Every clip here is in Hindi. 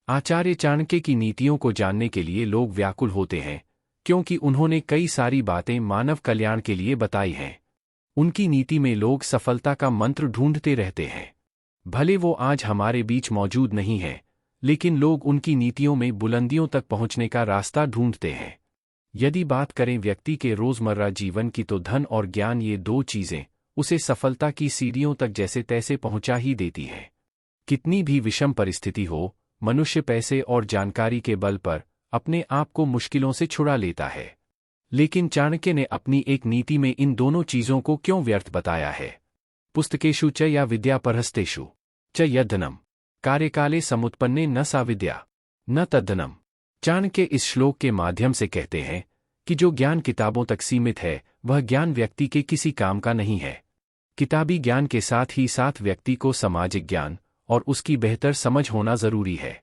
आचार्य चाणक्य की नीतियों को जानने के लिए लोग व्याकुल होते हैं, क्योंकि उन्होंने कई सारी बातें मानव कल्याण के लिए बताई हैं। उनकी नीति में लोग सफलता का मंत्र ढूंढते रहते हैं। भले वो आज हमारे बीच मौजूद नहीं है, लेकिन लोग उनकी नीतियों में बुलंदियों तक पहुंचने का रास्ता ढूंढते हैं। यदि बात करें व्यक्ति के रोजमर्रा जीवन की, तो धन और ज्ञान, ये दो चीजें उसे सफलता की सीढ़ियों तक जैसे तैसे पहुंचा ही देती हैं। कितनी भी विषम परिस्थिति हो, मनुष्य पैसे और जानकारी के बल पर अपने आप को मुश्किलों से छुड़ा लेता है। लेकिन चाणक्य ने अपनी एक नीति में इन दोनों चीजों को क्यों व्यर्थ बताया है? पुस्तकेषु च या विद्यापरहस्तेषु च यद्धनम कार्यकाले समुत्पन्ने न सा विद्या न तद्धनम। चाणक्य इस श्लोक के माध्यम से कहते हैं कि जो ज्ञान किताबों तक सीमित है, वह ज्ञान व्यक्ति के किसी काम का नहीं है। किताबी ज्ञान के साथ ही साथ व्यक्ति को सामाजिक ज्ञान और उसकी बेहतर समझ होना जरूरी है,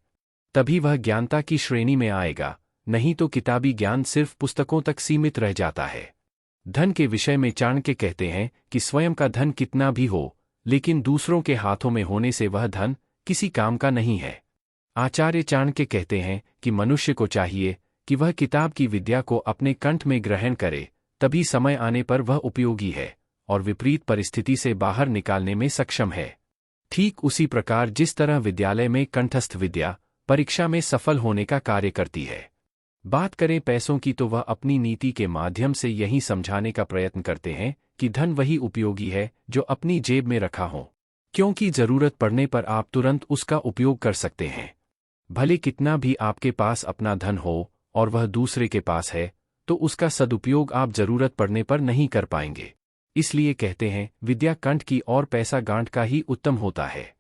तभी वह ज्ञानता की श्रेणी में आएगा, नहीं तो किताबी ज्ञान सिर्फ पुस्तकों तक सीमित रह जाता है। धन के विषय में चाणक्य कहते हैं कि स्वयं का धन कितना भी हो, लेकिन दूसरों के हाथों में होने से वह धन किसी काम का नहीं है। आचार्य चाणक्य कहते हैं कि मनुष्य को चाहिए कि वह किताब की विद्या को अपने कंठ में ग्रहण करे, तभी समय आने पर वह उपयोगी है और विपरीत परिस्थिति से बाहर निकालने में सक्षम है। ठीक उसी प्रकार जिस तरह विद्यालय में कंठस्थ विद्या परीक्षा में सफल होने का कार्य करती है। बात करें पैसों की, तो वह अपनी नीति के माध्यम से यही समझाने का प्रयत्न करते हैं कि धन वही उपयोगी है जो अपनी जेब में रखा हो, क्योंकि जरूरत पड़ने पर आप तुरंत उसका उपयोग कर सकते हैं। भले कितना भी आपके पास अपना धन हो और वह दूसरे के पास है, तो उसका सदुपयोग आप जरूरत पड़ने पर नहीं कर पाएंगे। इसलिए कहते हैं, विद्या कंठ की और पैसा गांठ का ही उत्तम होता है।